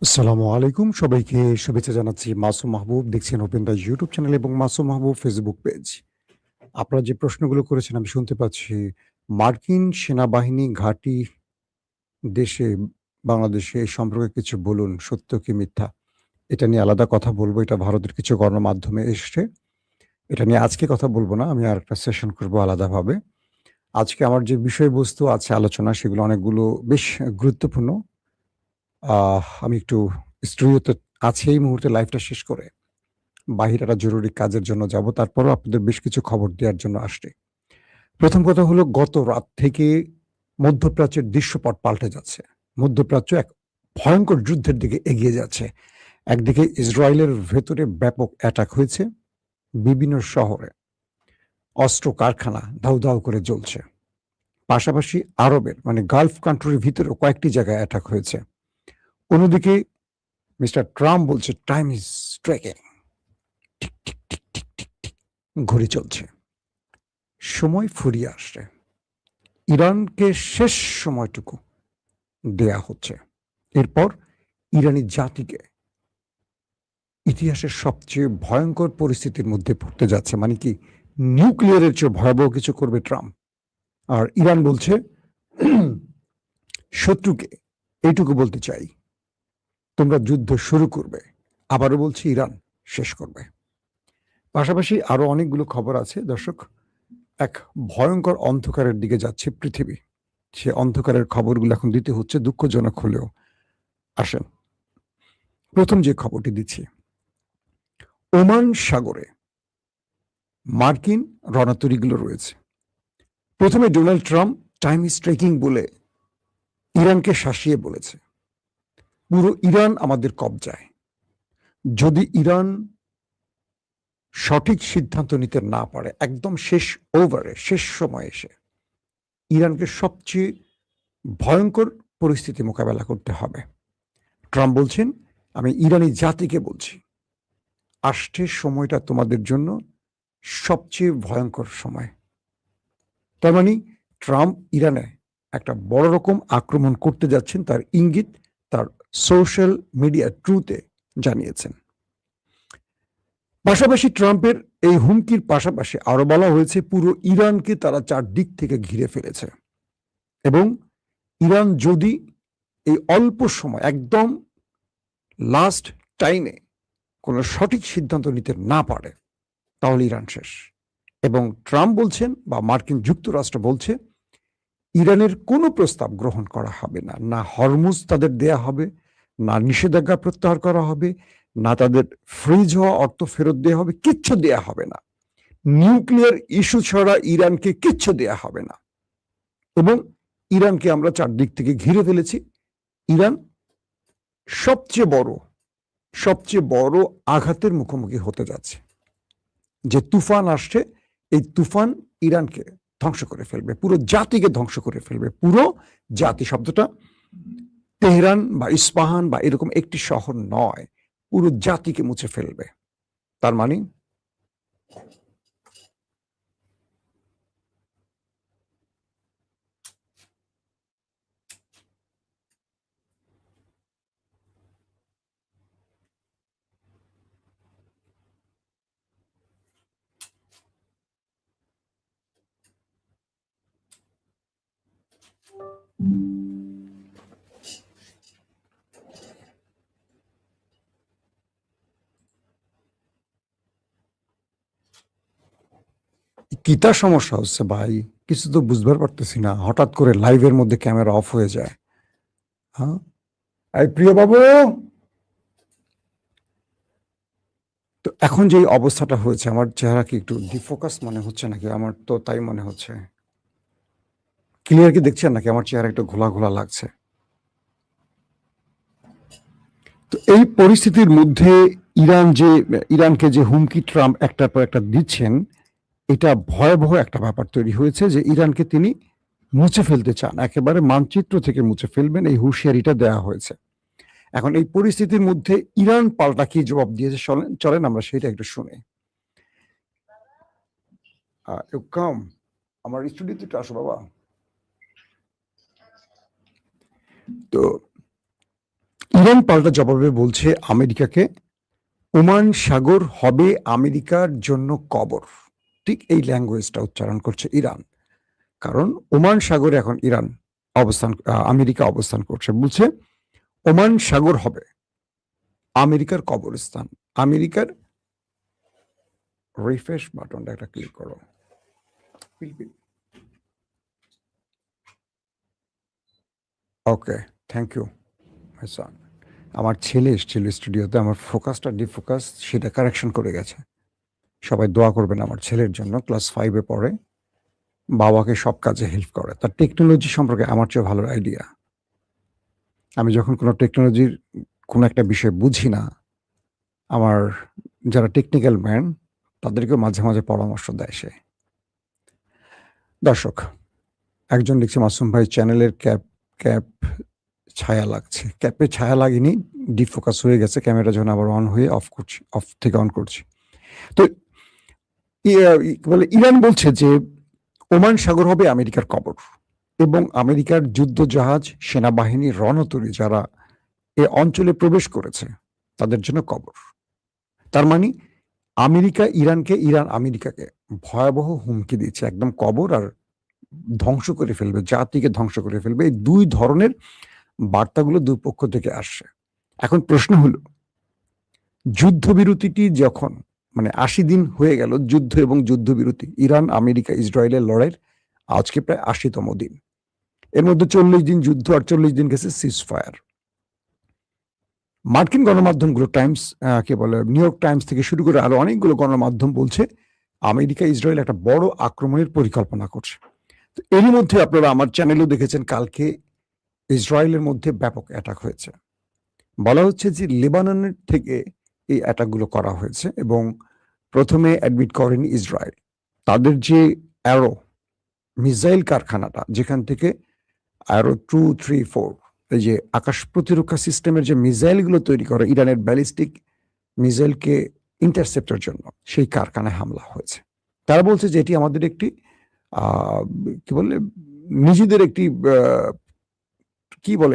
আসসালামু আলাইকুম। সবাইকে শুভেচ্ছা জানাচ্ছি। মাসুম মাহবুব দেখছেন ওপেন দ্য ইউটিউব চ্যানেল এবং মাসুম মাহবুব ফেসবুক পেজ। আপনারা যে প্রশ্নগুলো করেছেন আমি শুনতে পাচ্ছি, মার্কিন সেনাবাহিনী ঘাঁটি দেশে, বাংলাদেশে এই সম্পর্কে কিছু বলুন, সত্য কি মিথ্যা? এটা নিয়ে আলাদা কথা বলবো। এটা ভারতের কিছু গণমাধ্যমে এসছে। এটা নিয়ে আজকে কথা বলব না। আমি আরেকটা সেশন করব আলাদাভাবে। আজকে আমার যে বিষয়বস্তু আছে আলোচনা সেগুলো অনেকগুলো বেশ গুরুত্বপূর্ণ। আমি একটু স্টুডিওতে আছি এই মুহূর্তে লাইভটা শেষ করে। বাহিরে একটা জরুরি কাজের জন্য যাব। তারপরেও আপনাদের বেশ কিছু খবর দেওয়ার জন্য আসছি। প্রথম কথা হলো গত রাত থেকে মধ্যপ্রাচ্যের দৃশ্যপট পাল্টে যাচ্ছে। মধ্যপ্রাচ্য এক ভয়ংকর যুদ্ধের দিকে এগিয়ে যাচ্ছে। একদিকে ইসরায়েলের ভেতরে ব্যাপক অ্যাটাক হয়েছে, বিভিন্ন শহরে অস্ত্র কারখানা দাউ, দাউ করে জ্বলছে। পাশাপাশি আরবের মানে গালফ কান্ট্রির ভিতরেও কয়েকটি জায়গায় অ্যাটাক হয়েছে। অন্যদিকে মিস্টার ট্রাম্প বলছে টাইম ইজ স্ট্রাইকিং, ঘড়ি চলছে। সময় ফুরিয়ে আসছে। ইরানকে শেষ সময়টুকু দেয়া হচ্ছে। এরপর ইরানি জাতিকে ইতিহাসের সবচেয়ে ভয়ঙ্কর পরিস্থিতির মধ্যে পড়তে যাচ্ছে। মানে কি, নিউক্লিয়ারের চেয়ে ভয়াবহ কিছু করবে ট্রাম্প। আর ইরান বলছে শত্রুকে এইটুকু বলতে চাই, তোমরা যুদ্ধ শুরু করবে। আবারও বলছি ইরান শেষ করবে। পাশাপাশি আরো অনেকগুলো খবর আছে দর্শক। এক ভয়ঙ্কর অন্ধকারের দিকে যাচ্ছে পৃথিবী। সে অন্ধকারের খবরগুলো এখন দিতে হচ্ছে, দুঃখজনক হলেও। আসেন, প্রথম যে খবরটি দিচ্ছি, ওমান সাগরে মার্কিন রণতরীগুলো রয়েছে। প্রথমে Donald Trump time is trekking বলে ইরানকে শাসিয়ে বলেছে, পুরো ইরান আমাদের কবজায়। যদি ইরান সঠিক সিদ্ধান্ত নিতে না পারে, একদম শেষ ওভারে, শেষ সময় এসে ইরানকে সবচেয়ে ভয়ঙ্কর পরিস্থিতি মোকাবেলা করতে হবে। ট্রাম্প বলছেন, আমি ইরানি জাতিকে বলছি, আসছে সময়টা তোমাদের জন্য সবচেয়ে ভয়ঙ্কর সময়। তার মানে ট্রাম্প ইরানে একটা বড় রকম আক্রমণ করতে যাচ্ছেন, তার ইঙ্গিত তার সোশ্যাল মিডিয়া ট্রুতে জানিয়েছেন। পাশাপাশি ট্রাম্পের এই হুমকির পাশাপাশি আরো বলা হয়েছে পুরো ইরানকে তারা চারদিক থেকে ঘিরে ফেলেছে এবং ইরান যদি এই অল্প সময় একদম লাস্ট টাইমে কোনো সঠিক সিদ্ধান্ত নিতে না পারে তাহলে ইরান শেষ। এবং ট্রাম্প বলছেন বা মার্কিন যুক্তরাষ্ট্র বলছে ইরানের কোনো প্রস্তাব গ্রহণ করা হবে না, না হরমুজ তাদের দেয়া হবে, না নিষেধাজ্ঞা প্রত্যাহার করা হবে, না তাদের ফ্রিজ হওয়া অর্থ ফেরত দেওয়া হবে, কিচ্ছু দেয়া হবে না। নিউক্লিয়ার ইস্যু ছাড়া ইরানকে কিচ্ছু দেয়া হবে না। এবং ইরানকে আমরা চারদিক থেকে ঘিরে ফেলেছি। ইরান সবচেয়ে বড় আঘাতের মুখোমুখি হতে যাচ্ছে। যে তুফান আসছে, এই তুফান ইরানকে ধ্বংস করে ফেলবে, পুরো জাতিকে ধ্বংস করে ফেলবে। পুরো জাতি শব্দটা তেহরান বা ইস্পাহান বা এরকম একটি শহর নয়, পুরো জাতিকে মুছে ফেলবে। তার মানে কিতা সমস্যা হচ্ছে ভাই, কিছু তো বুঝবার পারতেছি না। হঠাৎ করে লাইভের মধ্যে ক্যামেরা অফ হয়ে যায়। হ্যাঁ, এই প্রিয় বাবু, তো এখন যে অবস্থাটা হয়েছে, আমার চেহারা কি একটু ডিফোকাস মনে হচ্ছে নাকি? আমার তো তাই মনে হচ্ছে। ক্লিয়ার কি দেখছেন নাকি আমার চেহারা একটু ঘোলা ঘোলা লাগছে? তো এই পরিস্থিতির মধ্যে ইরানকে যে হুমকি ট্রাম্প একটার পর একটা দিচ্ছেন, এটা ভয়াবহ একটা ব্যাপার তৈরি হয়েছে যে ইরানকে তিনি মুছে ফেলতে চান, একেবারে মানচিত্র থেকে মুছে ফেলবেন, এই হুঁশিয়ারিটা দেওয়া হয়েছে। এখন এই পরিস্থিতির মধ্যে ইরান পাল্টা কি জবাব দিয়েছে চলেন আমরা সেটা একটু শুনি। কাম আমার স্টুডিওতে একটু আসো বাবা। তো ইরান পাল্টা জবাবে বলছে আমেরিকাকে, ওমান সাগর হবে আমেরিকার জন্য কবর। ঠিক এই ল্যাঙ্গুয়েজটা উচ্চারণ করছে ইরান, কারণ ওমান সাগরে এখন আমেরিকা অবস্থান করছে। বলছে ওমান সাগর হবে আমেরিকার কবরস্থান। আমেরিকার রিফ্রেশ বাটনটা একটা ক্লিক করো। ওকে, থ্যাংক ইউ মাই সন। আমার ছেলে এসেছিল স্টুডিওতে, আমার ফোকাসটা ডিফোকাস সেটা কারেকশন করে গেছে। সবাই দোয়া করবেন আমার ছেলের জন্য। ক্লাস 5-এ পড়ে, বাবাকে সব কাজে হেল্প করে। তার টেকনোলজি সম্পর্কে আমার চেয়ে ভালো আইডিয়া। আমি যখন কোনো টেকনোলজির কোনো একটা বিষয় বুঝি না, আমার যারা টেকনিক্যাল ম্যান তাদেরকেও মাঝে মাঝে পরামর্শ দেয় সে। দর্শক, একজন লিখছে মাসুম ভাই চ্যানেলের ক্যাপ ছায়া লাগছে। ক্যাপে ছায়া লাগেনি, ডিফোকাস হয়ে গেছে। ক্যামেরা যখন আবার অন হয়ে অফ করছি, অফ থেকে অন করছি। তো বলে ইরান বলছে যে ওমান সাগর হবে আমেরিকার কবর, এবং আমেরিকার যুদ্ধ জাহাজ, সেনাবাহিনী, রণতরী যারা এ অঞ্চলে প্রবেশ করেছে তাদের জন্য কবর। তার মানে আমেরিকা ইরানকে, ইরান আমেরিকাকে ভয়াবহ হুমকি দিচ্ছে, একদম কবর আর ধ্বংস করে ফেলবে, জাতিকে ধ্বংস করে ফেলবে। এই দুই ধরনের বার্তাগুলো দুই পক্ষ থেকে আসছে। এখন প্রশ্ন হলো, যুদ্ধবিরতিটি যখন 80 দিন হয়ে গেল যুদ্ধ এবং যুদ্ধবিরতি, ইরান আমেরিকা ইসরায়েলের লড়াইয়ের আজকে প্রায় 80তম দিন। এর মধ্যে 40 দিন যুদ্ধ আর 40 দিন গেছে সিজ ফায়ার। মার্কিন গণমাধ্যমগুলো নিউ ইয়র্ক টাইমস থেকে শুরু করে আরো অনেকগুলো গণমাধ্যম বলছে আমেরিকা ইসরায়েল একটা বড় আক্রমণের পরিকল্পনা করছে। তো এরই মধ্যে আপনারা আমার চ্যানেলেও দেখেছেন, কালকে ইসরায়েলের মধ্যে ব্যাপক অ্যাটাক হয়েছে। বলা হচ্ছে যে লেবাননের থেকে এই অ্যাটাকগুলো করা হয়েছে, এবং প্রথমে অ্যাডমিট করেনি ইসরায়েল। তাদের যে অ্যারো মিসাইল কারখানাটা, যেখান থেকে অ্যারো 2, 3, 4 এই যে আকাশ প্রতিরক্ষা সিস্টেমের যে মিসাইলগুলো তৈরি করে ইরানের ব্যালিস্টিক মিসাইলকে ইন্টারসেপ্টের জন্য, সেই কারখানায় হামলা হয়েছে। তারা বলছে যে এটি আমাদের একটি নিজেদের একটি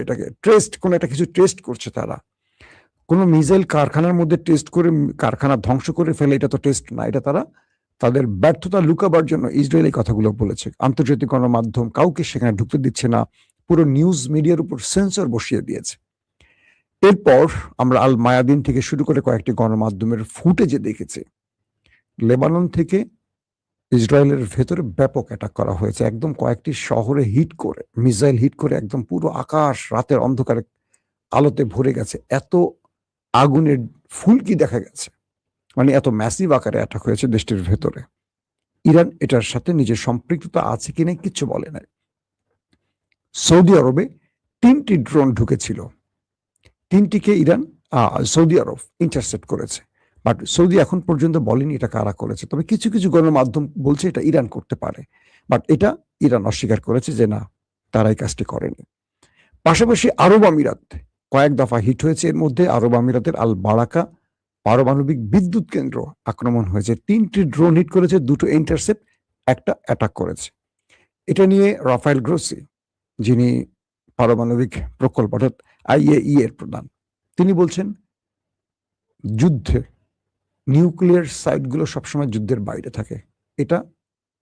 এটাকে কোনো একটা কিছু টেস্ট করছে তারা। কোনো মিসাইল কারখানার মধ্যে টেস্ট করে কারখানা ধ্বংস করে ফেলে, এটা তো টেস্ট না, এটা তারা তাদের ব্যর্থতা লুকাবার জন্য ইসরায়েল এই কথাগুলো বলেছে। আন্তর্জাতিক গণমাধ্যম কাউকে সেখানে ঢুকতে দিচ্ছে না, পুরো নিউজ মিডিয়ার উপর সেন্সর বসিয়ে দিয়েছে। এরপর আমরা আল মায়াদিন থেকে শুরু করে কয়েকটি গণমাধ্যমের ফুটেজে দেখেছি লেবানন থেকে ইসরায়েলের ভেতরে ব্যাপক অ্যাটাক করা হয়েছে। একদম কয়েকটি শহরে মিসাইল হিট করে একদম পুরো আকাশ রাতের অন্ধকারে আলোতে ভরে গেছে। এত আগুনের ফুলকি দেখা গেছে, এত ম্যাসিভ আকারে অ্যাটাক হয়েছে দেশটির ভেতরে। ইরান এটার সাথে নিজের সম্পৃক্ততা আছে কিনা কিচ্ছু বলে নাই। সৌদি আরবে 3টি ড্রোন ঢুকেছিল, 3টিকে সৌদি আরব ইন্টারসেপ্ট করেছে, বাট সৌদি এখন পর্যন্ত বলেনি এটা কারা করেছে। তবে কিছু কিছু গণমাধ্যম বলছে এটা ইরান করতে পারে, বাট এটা ইরান অস্বীকার করেছে যে না, তারা এই কাজটি করেনি। পাশাপাশি আরব আমিরাত কয়েক দফা হিট হয়েছে। এর মধ্যে আরব আমিরাতের আল বারাকা পারমাণবিক বিদ্যুৎ কেন্দ্র আক্রমণ হয়েছে। 3টি ড্রোন হিট করেছে, 2টো ইন্টারসেপ্ট, একটা অ্যাটাক করেছে। এটা নিয়ে রাফায়েল গ্রোসি, যিনি পারমাণবিক প্রকল্প অর্থাৎ IAEA এর প্রধান, তিনি বলছেন যুদ্ধে নিউক্লিয়ার সাইটগুলো সবসময় যুদ্ধের বাইরে থাকে। এটা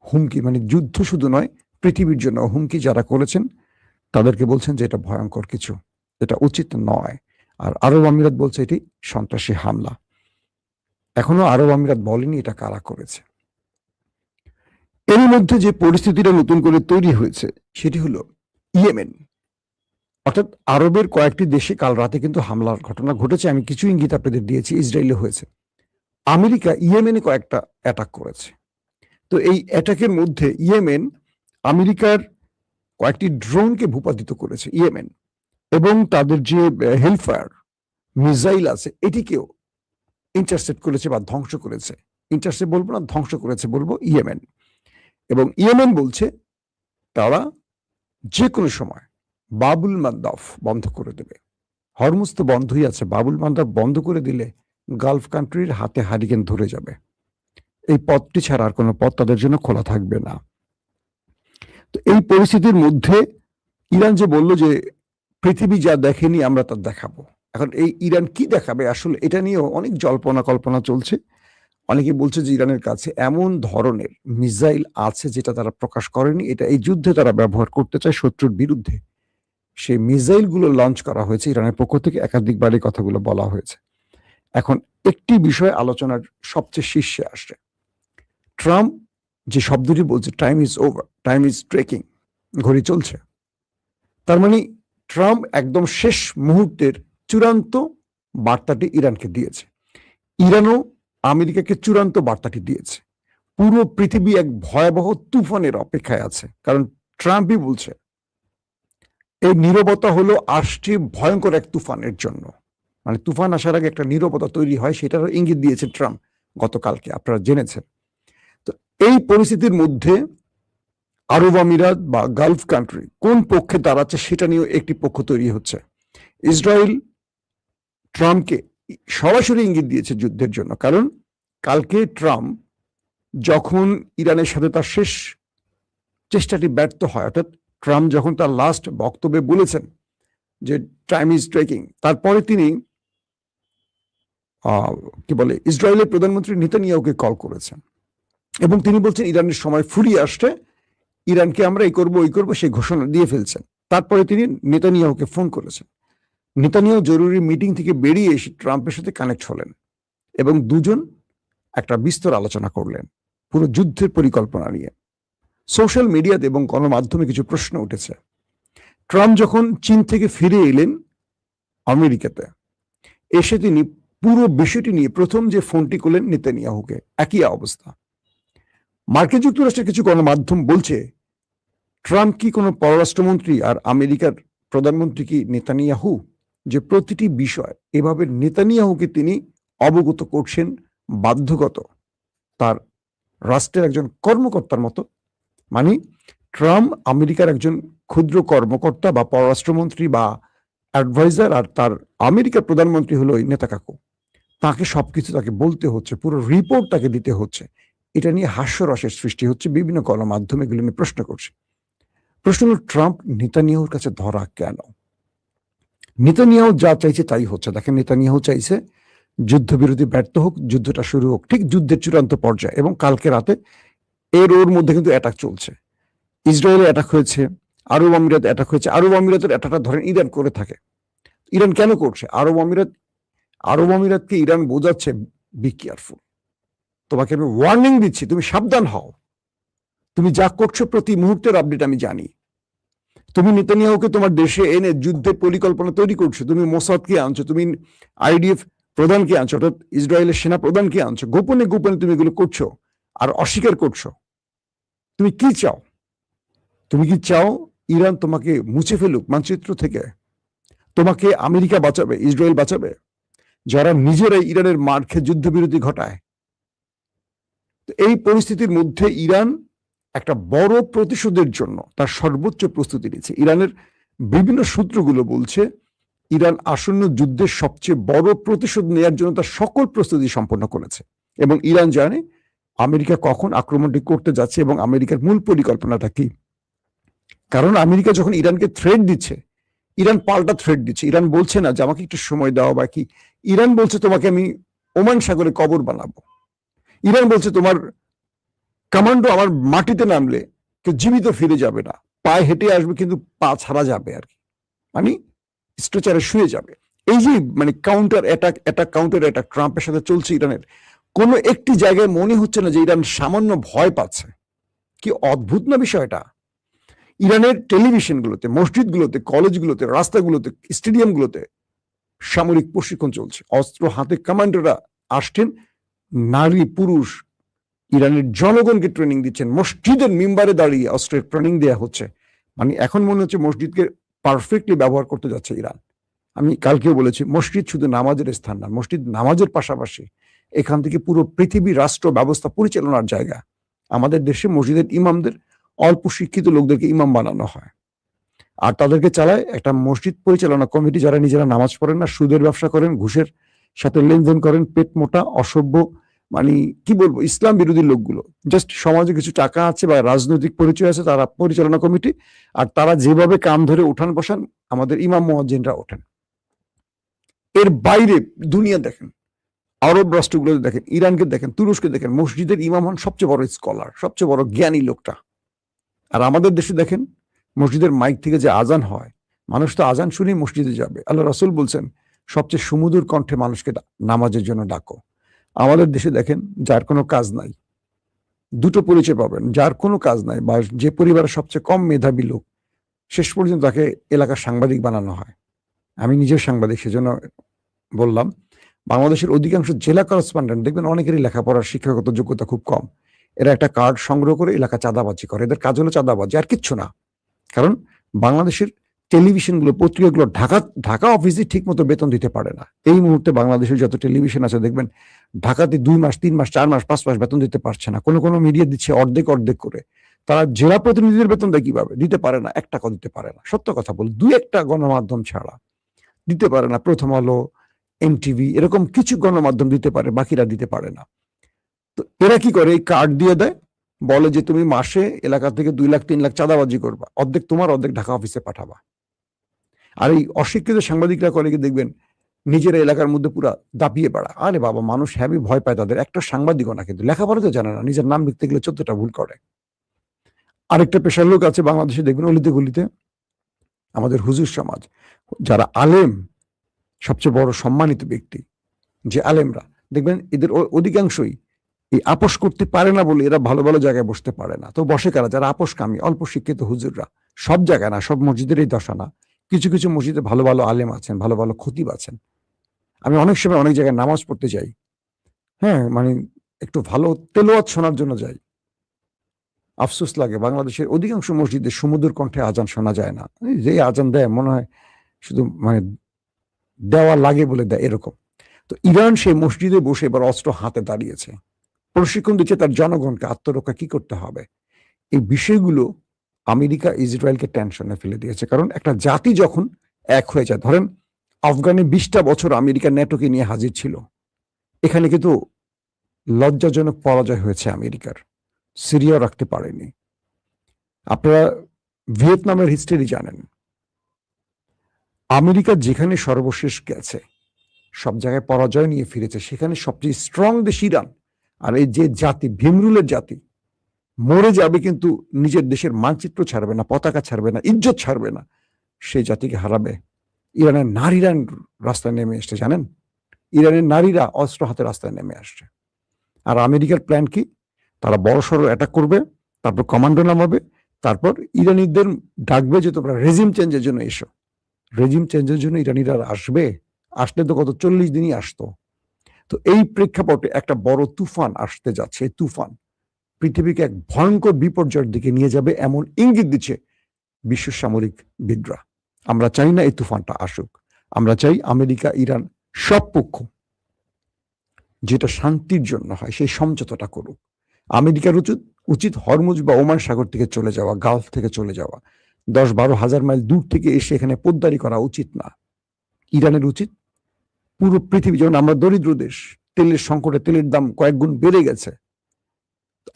হুমকি, যুদ্ধ শুধু নয়, পৃথিবীর জন্য হুমকি। যারা করেছেন তাদেরকে বলছেন যে এটা ভয়ঙ্কর কিছু, এটা উচিত নয়। আর আরব আমিরাত বলছে এটি সন্ত্রাসী হামলা। এখনো আরব আমিরাত বলেনি এটা কারা করেছে। এর মধ্যে যে পরিস্থিতিটা নতুন করে তৈরি হয়েছে সেটি হলো ইয়েমেন, অর্থাৎ আরবের কয়েকটি দেশে কাল রাতে কিন্তু হামলার ঘটনা ঘটেছে। আমি কিছু ইঙ্গিত আপনাদের দিয়েছি, ইসরায়েলে হয়েছে। আমেরিকা ইয়েমেনে কয়েকটা অ্যাটাক করেছে। তো এই অ্যাটাকের মধ্যে ইয়েমেন আমেরিকার কয়েকটি ড্রোনকে ভূপাতিত করেছে ইয়েমেন, এবং তাদের যে হেলফায়ার মিসাইল আছে এটিকেও ইন্টারসেপ্ট করেছে বা ধ্বংস করেছে। ইন্টারসেপ্ট বলবো না, ধ্বংস করেছে বলবো ইয়েমেন। এবং ইয়েমেন বলছে তারা যে কোনো সময় বাবুল মান্দাব বন্ধ করে দেবে। হরমুজ তো বন্ধই আছে, বাবুল মান্দাব বন্ধ করে দিলে গালফ কান্ট্রির হাতে হারিকেন ধরে যাবে। এই পথটি ছাড়া আর কোনো পথ তাদের জন্য খোলা থাকবে না। তো এই পরিস্থিতির মধ্যে ইরান যে বলল যে পৃথিবী যা দেখেনি আমরা তা দেখাবো, এখন এই ইরান কি দেখাবে আসলে, এটা নিয়েও অনেক জল্পনা কল্পনা চলছে। অনেকে বলছে যে ইরানের কাছে এমন ধরনের মিসাইল আছে যেটা তারা প্রকাশ করেনি, এটা এই যুদ্ধে তারা ব্যবহার করতে চায় শত্রুর বিরুদ্ধে। সেই মিসাইল গুলো লঞ্চ করা হয়েছে ইরানের পক্ষ থেকে, একাধিকবার এই কথাগুলো বলা হয়েছে। এখন একটি বিষয় আলোচনার সবচেয়ে শীর্ষে আসছে, ট্রাম্প যে শব্দটি বলছে time is over, time is trekking, ঘড়ি চলছে। তার মানে ট্রাম্প একদম শেষ মুহূর্তের চূড়ান্ত বার্তাটি ইরানকে দিয়েছে। ইরানও আমেরিকাকে চূড়ান্ত বার্তাটি দিয়েছে। পুরো পৃথিবী এক ভয়াবহ তুফানের অপেক্ষায় আছে, কারণ ট্রাম্পই বলছে এই নীরবতা হলো আসছে ভয়ঙ্কর এক তুফানের জন্য। মানে তুফান আসার আগে একটা নীরবতা তৈরি হয়, সেটারও ইঙ্গিত দিয়েছে ট্রাম্প গতকালকে, আপনারা জেনেছেন। তো এই পরিস্থিতির মধ্যে আরব আমিরাত বা গালফ কান্ট্রি কোন পক্ষে দাঁড়াচ্ছে সেটা নিয়েও একটি পক্ষ তৈরি হচ্ছে। ইসরায়েল ট্রাম্পকে সরাসরি ইঙ্গিত দিয়েছে যুদ্ধের জন্য, কারণ কালকে ট্রাম্প যখন ইরানের সাথে তার শেষ চেষ্টাটি ব্যর্থ হয়, অর্থাৎ ট্রাম্প যখন তার লাস্ট বক্তব্যে বলেছেন যে টাইম ইজ ট্রেকিং, তারপরে তিনি কি বলে ইসরায়েলের প্রধানমন্ত্রী নেতানিয়াহুকে কল করেছেন এবং তিনি বলছেন ইরানের সময় ফুরিয়ে আসছে, ইরানকে আমরা এই করবো ওই করবো সেই ঘোষণা দিয়ে ফেলছেন। তারপরে তিনি নেতানিয়াহুকে ফোন করেছেন। নেতানিয়াহু জরুরি মিটিং থেকে বেরিয়ে এসে ট্রাম্পের সাথে কানেক্ট হলেন এবং দুজন একটা বিস্তর আলোচনা করলেন পুরো যুদ্ধের পরিকল্পনা নিয়ে। সোশ্যাল মিডিয়াতে এবং গণমাধ্যমে কিছু প্রশ্ন উঠেছে। ট্রাম্প যখন চীন থেকে ফিরে এলেন আমেরিকাতে, এসে তিনি পুরো বিষয়টি নিয়ে প্রথম যে ফোনটি করলেন নেতানিয়াহুকে, একই অবস্থা। মার্কিন যুক্তরাষ্ট্রের কিছু গণমাধ্যম বলছে ট্রাম্প কি কোনো পররাষ্ট্রমন্ত্রী আর আমেরিকার প্রধানমন্ত্রী কি নেতানিয়াহু, যে প্রতিটি বিষয় এভাবে নেতানিয়াহুকে তিনি অবগত করছেন বাধ্যগত তার রাষ্ট্রের একজন কর্মকর্তার মতো। মানে ট্রাম্প আমেরিকার একজন ক্ষুদ্র কর্মকর্তা বা পররাষ্ট্রমন্ত্রী বা অ্যাডভাইজার, আর তার আমেরিকার প্রধানমন্ত্রী হলো ওই নেতা কাকু। তাকে সবকিছু তাকে বলতে হচ্ছে, পুরো রিপোর্ট তাকে দিতে হচ্ছে। এটা নিয়ে হাস্যরসের সৃষ্টি হচ্ছে, বিভিন্ন গণমাধ্যমে এগুলো নিয়ে প্রশ্ন করছে। প্রশ্ন হল ট্রাম্প নেতানিয়াহুর কাছে ধরা কেন? নেতানিয়াহু যা চাইছে তাই হচ্ছে। দেখেন, নেতানিয়াহু চাইছে যুদ্ধবিরতি ব্যর্থ হোক, যুদ্ধটা শুরু হোক ঠিক যুদ্ধের চূড়ান্ত পর্যায়ে। এবং কালকে রাতে ওর মধ্যে কিন্তু অ্যাটাক চলছে। ইসরায়েলে অ্যাটাক হয়েছে, আরব আমিরাত অ্যাটাক হয়েছে। আরব আমিরাতের অ্যাটাকটা ধরেন ইরান করে থাকে। ইরান কেন করছে? আরব আমিরাতকে ইরান বোঝাচ্ছে বি কেয়ারফুল, তোমাকে আমি ওয়ার্নিং দিচ্ছি, তুমি সাবধান হও, তুমি যা করছো প্রতি মুহূর্তের আপডেট আমি জানি। তুমি নেতানিয়াহুকে তোমার দেশে এনে যুদ্ধের পরিকল্পনা তৈরি করছো, তুমি মোসাদকে আনছো, তুমি আইডিএফ প্রধানকে আনছো, অর্থাৎ ইসরায়েলের সেনা প্রধানকে আনছো, গোপনে গোপনে তুমি এগুলো করছো আর অস্বীকার করছো। তুমি কি চাও? তুমি কি চাও ইরান তোমাকে মুছে ফেলুক মানচিত্র থেকে? তোমাকে আমেরিকা বাঁচাবে, ইসরায়েল বাঁচাবে, যারা নিজেরাই ইরানের মার খেয়ে যুদ্ধবিরতি ঘটায়? তো এই পরিস্থিতির মধ্যে ইরান একটা বড় প্রতিশোধের জন্য তার সর্বোচ্চ প্রস্তুতি নিচ্ছে। ইরানের বিভিন্ন সূত্রগুলো বলছে ইরান আসন্ন যুদ্ধের সবচেয়ে বড় প্রতিশোধ নেওয়ার জন্য তার সকল প্রস্তুতি সম্পন্ন করেছে এবং ইরান জানে আমেরিকা কখন আক্রমণটি করতে যাচ্ছে এবং আমেরিকার মূল পরিকল্পনাটা কি। কারণ আমেরিকা যখন ইরানকে থ্রেট দিচ্ছে, ইরান পাল্টা থ্রেট দিচ্ছে। ইরান বলছে না যে আমাকে একটু সময় দেওয়া বা কি, ইরান বলছে তোমাকে আমি ওমান সাগরে কবর বানাবো। ইরান বলছে তোমার কমান্ডো আমার মাটিতে নামলে কেউ জীবিত ফিরে যাবে না, পায়ে হেঁটে আসবে কিন্তু পা ছাড়া যাবে আর কি, মানে স্ট্রেচারে শুয়ে যাবে। এই যে মানে কাউন্টার অ্যাটাক ট্রাম্পের সাথে চলছে ইরানের, কোনো একটি জায়গায় মনে হচ্ছে না যে ইরান সামান্য ভয় পাচ্ছে। কি অদ্ভুত না বিষয়টা! ইরানের টেলিভিশনগুলোতে, মসজিদগুলোতে, কলেজগুলোতে, রাস্তাগুলোতে, স্টেডিয়ামগুলোতে সামরিক প্রশিক্ষণ চলছে, অস্ত্র হাতে কমান্ডাররা আসছেন, নারী পুরুষ ইরানের জনগণকে ট্রেনিং দিচ্ছেন, মসজিদের মিম্বারে দাঁড়িয়ে অস্ত্রের ট্রেনিং দেওয়া হচ্ছে। মানে এখন মনে হচ্ছে মসজিদকে পারফেক্টলি ব্যবহার করতে যাচ্ছে ইরান। আমি কালকেও বলেছি, মসজিদ শুধু নামাজের স্থান না, মসজিদ নামাজের পাশাপাশি এখান থেকে পুরো পৃথিবী রাষ্ট্র ব্যবস্থা পরিচালনার জায়গা। আমাদের দেশে মসজিদের ইমামদের অল্প শিক্ষিত লোকদেরকে ইমাম বানানো হয়, আর তাদেরকে চালায় একটা মসজিদ পরিচালনা কমিটি, যারা নিজেরা নামাজ পড়েন না, সুদের ব্যবসা করেন, ঘুষের সাথে লেনদেন করেন, পেট মোটা অসভ্য, মানে কি বলবো, ইসলাম বিরোধী লোকগুলো। জাস্ট সমাজে কিছু টাকা আছে বা রাজনৈতিক পরিচয় আছে, তারা পরিচালনা কমিটি, আর তারা যেভাবে কাম ধরে উঠান বসান আমাদের ইমাম মুয়াজ্জিনরা ওঠেন। এর বাইরে দুনিয়া দেখেন, আরব রাষ্ট্রগুলোতে দেখেন, ইরানকে দেখেন, তুরস্কে দেখেন, মসজিদের ইমাম হন সবচেয়ে বড় স্কলার, সবচেয়ে বড় জ্ঞানী লোকটা। আর আমাদের দেশে দেখেন, মসজিদের মাইক থেকে যে আজান হয়, মানুষ তো আজান শুনেই মসজিদে যাবে। আল্লাহ রাসূল বলছেন সবচেয়ে সুমধুর কণ্ঠে মানুষকে নামাজের জন্য ডাকো। আমাদের দেশে দেখেন, যার কোনো কাজ নাই, দুটো পরিচয় পাবেন, যার কোনো কাজ নাই বা যে পরিবারের সবচেয়ে কম মেধাবী লোক, শেষ পর্যন্ত তাকে এলাকার সাংবাদিক বানানো হয়। আমি নিজেও সাংবাদিক, সেজন্য বললাম। বাংলাদেশের অধিকাংশ জেলা করেসপন্ডেন্ট দেখবেন অনেকেরই লেখাপড়ার শিক্ষাগত যোগ্যতা খুব কম। এরা একটা কার্ড সংগ্রহ করে এলাকা চাঁদাবাজি করে, এদের কাজ হলো চাঁদাবাজি, আর কিচ্ছু না। কারণ বাংলাদেশের টেলিভিশনগুলো, পত্রিকাগুলো ঢাকা অফিসে ঠিক মতো বেতন দিতে পারে না। এই মুহূর্তে বাংলাদেশের যত টেলিভিশন আছে দেখবেন ঢাকাতে 2 মাস, 3 মাস, 4 মাস, 5 মাস বেতন দিতে পারছে না। কোনো মিডিয়া দিচ্ছে অর্ধেক অর্ধেক করে। তারা জেলা প্রতিনিধিদের বেতন দেয় কিভাবে? দিতে পারে না, 1 টাকাও দিতে পারে না। সত্য কথা বলি, 2-1টা গণমাধ্যম ছাড়া দিতে পারে না। প্রথম আলো, এনটিভি, এরকম কিছু গণমাধ্যম দিতে পারে, বাকিরা দিতে পারে না। তো এরা কি করে? এই কার্ড দিয়ে দেয়, বলে যে তুমি মাসে এলাকা থেকে 2 লাখ 3 লাখ চাঁদাবাজি করবা, অর্ধেক তোমার, অর্ধেক ঢাকা অফিসে পাঠাবা। আর এই অশিক্ষিত সাংবাদিকরা করে কি দেখবেন, নিজের এলাকার মধ্যে পুরা দাপিয়ে বেড়া। আরে বাবা, মানুষ হ্যাভি ভয় পায় তাদের। একটা সাংবাদিকও না, কিন্তু লেখাপড়া তো জানে না, নিজের নাম লিখতে গেলে 14টা ভুল করে। আরেকটা পেশার লোক আছে বাংলাদেশে দেখবেন অলিতে গলিতে, আমাদের হুজুর সমাজ, যারা আলেম, সবচেয়ে বড় সম্মানিত ব্যক্তি যে আলেমরা, দেখবেন এদের অধিকাংশই এই আপোষ করতে পারে না বলে এরা ভালো ভালো জায়গায় বসতে পারে না। তো বসে কারা? যারা আপোষকামী, অল্প শিক্ষিত হুজুররা। সব জায়গায় না, সব মসজিদের এই দশা না। কিছু কিছু মসজিদে ভালো ভালো আলেম আছেন, ভালো ভালো খতিব আছেন। আমি অনেক সময় অনেক জায়গায় নামাজ পড়তে যাই, হ্যাঁ, মানে একটু ভালো তেলাওয়াত শোনার জন্য যাই। আফসোস লাগে, বাংলাদেশের অধিকাংশ মসজিদে সুমধুর কণ্ঠে আজান শোনা যায় না। যে আজান দেয় মনে হয় শুধু মানে দেওয়া লাগে বলে দেয়, এরকম। তো ইরান সেই মসজিদে বসে এবার অস্ত্র হাতে দাঁড়িয়েছে, প্রশিক্ষণ দিচ্ছে তার জনগণকে আত্মরক্ষা কি করতে হবে। এই বিষয়গুলো আমেরিকা ইসরায়েলকে টেনশনে ফেলে দিয়েছে। কারণ একটা জাতি যখন এক হয়ে যায়, ধরেন আফগানে 20টা বছর আমেরিকা ন্যাটোকে নিয়ে হাজির ছিল, এখানে কিন্তু লজ্জাজনক পরাজয় হয়েছে আমেরিকার। সিরিয়াও রাখতে পারেনি। আপনারা ভিয়েতনামের হিস্ট্রি জানেন। আমেরিকা যেখানে সর্বশেষ গেছে, সব জায়গায় পরাজয় নিয়ে ফিরেছে, সেখানে সবচেয়ে স্ট্রং দেশ ইরান। আর এই যে জাতি, ভীমরুলের জাতি, মরে যাবে কিন্তু নিজের দেশের মানচিত্র ছাড়বে না, পতাকা ছাড়বে না, ইজ্জত ছাড়বে না, সেই জাতিকে হারাবে। ইরানের নারীরা রাস্তায় নেমে এসছে, জানেন? ইরানের নারীরা অস্ত্র হাতে রাস্তায় নেমে আসছে। আর আমেরিকার প্ল্যান কি? তারা বড়সড় অ্যাটাক করবে, তারপর কমান্ডো নামাবে, তারপর ইরানিদের ডাকবে যে তোমরা রেজিম চেঞ্জের জন্য এসো। রেজিম চেঞ্জের জন্য ইরানিরা আসবে? আসলে তো গত 40 দিনই আসতো। তো এই প্রেক্ষাপটে একটা বড় তুফান আসতে যাচ্ছে। এই তুফান পৃথিবীকে এক ভয়ঙ্কর বিপর্যয়ের দিকে নিয়ে যাবে, এমন ইঙ্গিত দিচ্ছে বিশ্ব সামরিকবিদরা। আমরা চাই না এই তুফানটা আসুক। আমরা চাই আমেরিকা, ইরান, সব পক্ষ যেটা শান্তির জন্য হয় সেই সমঝোতাটা করুক। আমেরিকার উচিত হরমুজ বা ওমান সাগর থেকে চলে যাওয়া, গালফ থেকে চলে যাওয়া। 10-12 হাজার মাইল দূর থেকে এসে এখানে পোদ্দারি করা উচিত না। ইরানের উচিত পুরো পৃথিবী, যেমন আমরা দরিদ্র দেশ, তেলের সংকটে তেলের দাম কয়েক গুণ বেড়ে গেছে,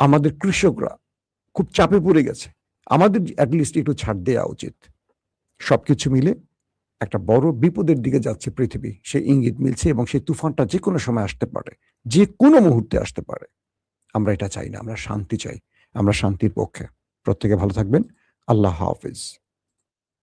আমাদের কৃষকরা খুব চাপে পড়ে গেছে, আমাদের অ্যাটলিস্ট একটু ছাড় দেওয়া উচিত। সবকিছু মিলে একটা বড় বিপদের দিকে যাচ্ছে পৃথিবী, সেই ইঙ্গিত মিলছে, এবং সেই তুফানটা যে কোনো সময় আসতে পারে, যে কোনো মুহূর্তে আসতে পারে। আমরা এটা চাই না, আমরা শান্তি চাই, আমরা শান্তির পক্ষে। প্রত্যেকে ভালো থাকবেন। আল্লাহ হাফিজ।